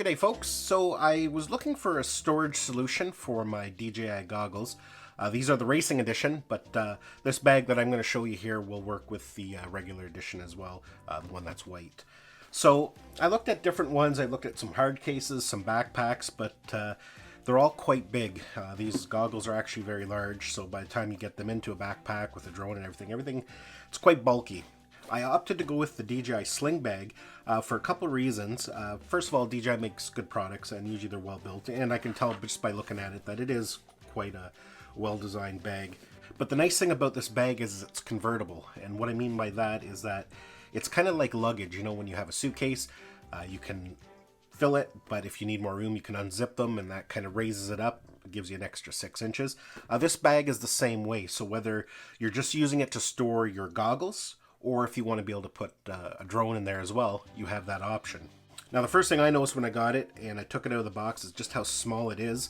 G'day folks, so I was looking for a storage solution for my DJI goggles. These are the racing edition, but this bag that I'm going to show you here will work with the regular edition as well, the one that's white. So I looked at different ones. I looked at some hard cases, some backpacks, but they're all quite big. These goggles are actually very large, so by the time you get them into a backpack with a drone and everything, it's quite bulky. I opted to go with the DJI Sling Bag for a couple of reasons. First of all, DJI makes good products and usually they're well built, and I can tell just by looking at it that it is quite a well-designed bag. But the nice thing about this bag is it's convertible, and what I mean by that is that it's kind of like luggage. You know, when you have a suitcase, you can fill it, but if you need more room, you can unzip them, and that kind of raises it up. It gives you an extra 6 inches. This bag is the same way, so whether you're just using it to store your goggles, or if you want to be able to put a drone in there as well, you have that option. Now the first thing I noticed when I got it and I took it out of the box is just how small it is.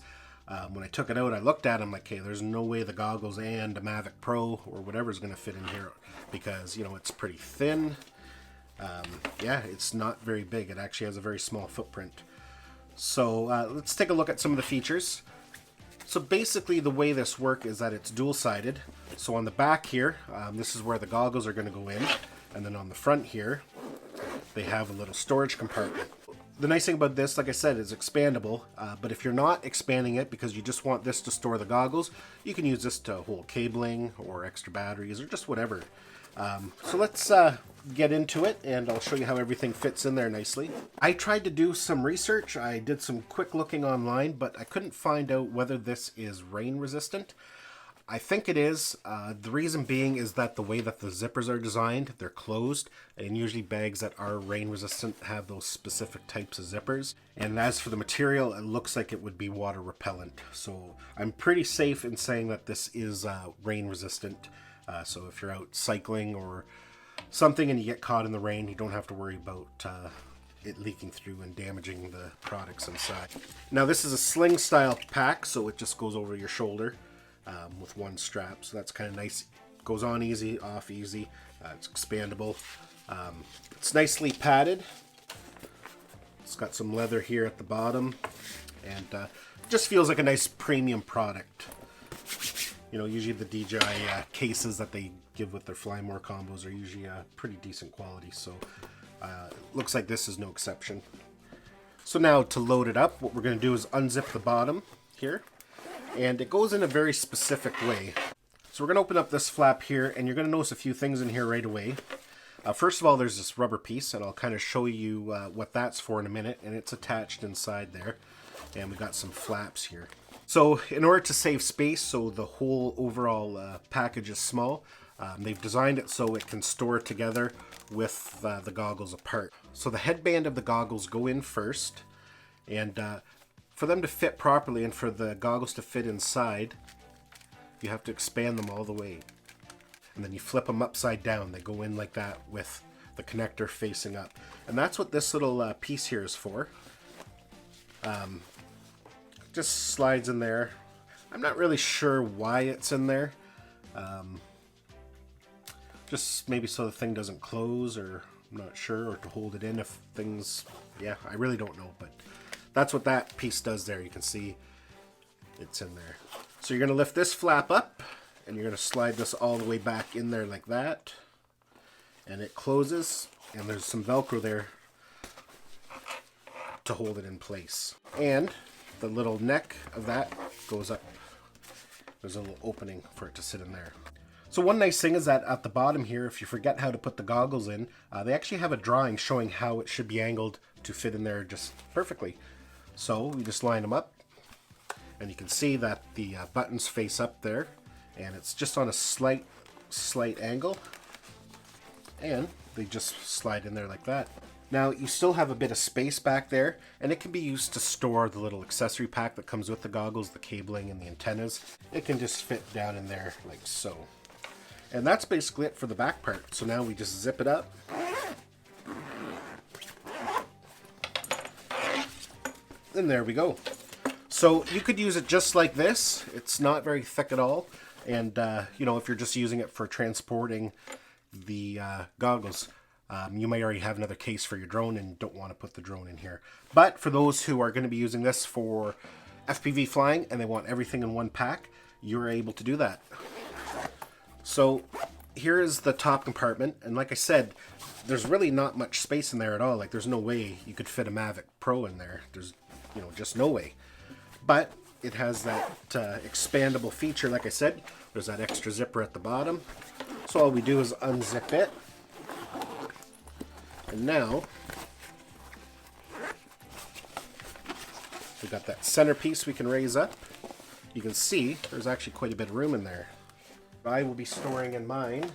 When I took it out, I looked at it, I'm like, hey, there's no way the goggles and a Mavic Pro or whatever is going to fit in here, because, you know, it's pretty thin. Yeah, it's not very big. It actually has a very small footprint. So let's take a look at some of the features. So basically the way this works is that it's dual-sided. So on the back here, this is where the goggles are going to go in. And then on the front here, they have a little storage compartment. The nice thing about this, like I said, is expandable. But if you're not expanding it because you just want this to store the goggles, you can use this to hold cabling or extra batteries or just whatever. So let's get into it, and I'll show you how everything fits in there nicely. I tried to do some research. I did some quick looking online, but I couldn't find out whether this is rain resistant. I think it is. The reason being is that the way that the zippers are designed, they're closed, and usually bags that are rain resistant have those specific types of zippers. And as for the material, it looks like it would be water repellent. So I'm pretty safe in saying that this is rain resistant. So if you're out cycling or something and you get caught in the rain, you don't have to worry about it leaking through and damaging the products inside. Now this is a sling style pack, so it just goes over your shoulder with one strap, so that's kind of nice. Goes on easy, off easy. It's expandable. It's nicely padded. It's got some leather here at the bottom, and just feels like a nice premium product. You know, usually the DJI cases that they give with their Fly More combos are usually pretty decent quality, so looks like this is no exception. So now to load it up, what we're going to do is unzip the bottom here, and it goes in a very specific way. So we're going to open up this flap here, and you're going to notice a few things in here right away. First of all, there's this rubber piece, and I'll kind of show you what that's for in a minute, and it's attached inside there. And we got some flaps here. So in order to save space, so the whole overall package is small, they've designed it so it can store together with the goggles apart. So the headband of the goggles go in first, and for them to fit properly and for the goggles to fit inside, you have to expand them all the way. And then you flip them upside down. They go in like that with the connector facing up. And that's what this little piece here is for. Just slides in there. I'm not really sure why it's in there. Just maybe so the thing doesn't close, or I'm not sure, or to hold it in if things, yeah, I really don't know, but that's what that piece does there. You can see it's in there. So you're going to lift this flap up, and you're going to slide this all the way back in there like that, and it closes, and there's some Velcro there to hold it in place. And the little neck of that goes up. There's a little opening for it to sit in there. So one nice thing is that at the bottom here, if you forget how to put the goggles in, they actually have a drawing showing how it should be angled to fit in there just perfectly. So we just line them up, and you can see that the buttons face up there, and it's just on a slight angle, and they just slide in there like that. Now you still have a bit of space back there, and it can be used to store the little accessory pack that comes with the goggles, the cabling and the antennas. It can just fit down in there like so. And that's basically it for the back part. So now we just zip it up. And there we go. So you could use it just like this. It's not very thick at all. And you know, if you're just using it for transporting the goggles, You might already have another case for your drone and don't want to put the drone in here. But for those who are going to be using this for FPV flying and they want everything in one pack, you're able to do that. So here is the top compartment, and like I said, there's really not much space in there at all. Like, there's no way you could fit a Mavic Pro in there. There's, you know, just no way. But it has that expandable feature. Like I said, there's that extra zipper at the bottom. So all we do is unzip it. And now we've got that centerpiece we can raise up. You can see there's actually quite a bit of room in there. What I will be storing in mine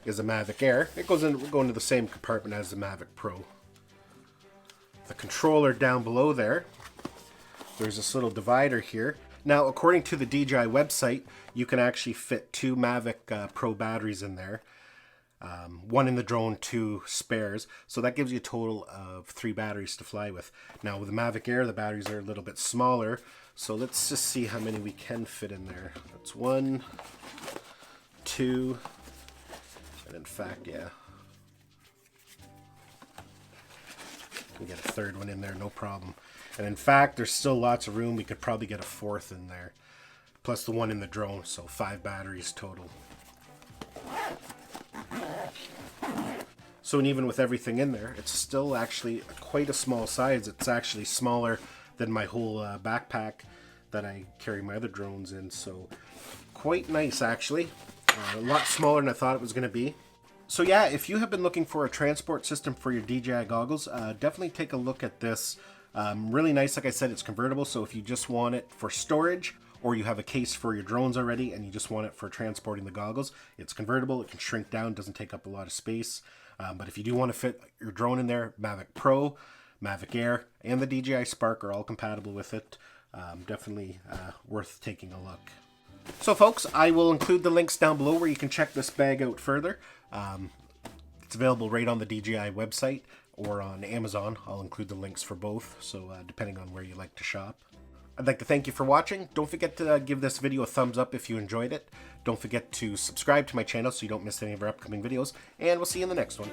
is a Mavic Air. It will go into the same compartment as the Mavic Pro. The controller down below there. There's this little divider here. Now, according to the DJI website, you can actually fit 2 Mavic Pro batteries in there. 1 in the drone, 2 spares. So that gives you a total of 3 batteries to fly with. Now, with the Mavic Air, the batteries are a little bit smaller. So let's just see how many we can fit in there. That's 1, 2, and in fact, yeah. We get a 3rd one in there, no problem. And in fact, there's still lots of room. We could probably get a 4th in there, plus the 1 in the drone, so 5 batteries total. So, and even with everything in there, it's still actually quite a small size. It's actually smaller than my whole backpack that I carry my other drones in. So quite nice, actually. A lot smaller than I thought it was going to be. So yeah, if you have been looking for a transport system for your DJI goggles, definitely take a look at this. Really nice. Like I said, it's convertible. So if you just want it for storage, or you have a case for your drones already and you just want it for transporting the goggles, it's convertible. It can shrink down, doesn't take up a lot of space. But if you do want to fit your drone in there, Mavic Pro, Mavic Air, and the DJI Spark are all compatible with it. Definitely worth taking a look. So folks, I will include the links down below where you can check this bag out further. It's available right on the DJI website or on Amazon. I'll include the links for both, so depending on where you like to shop. I'd like to thank you for watching. Don't forget to give this video a thumbs up if you enjoyed it. Don't forget to subscribe to my channel so you don't miss any of our upcoming videos, and we'll see you in the next one.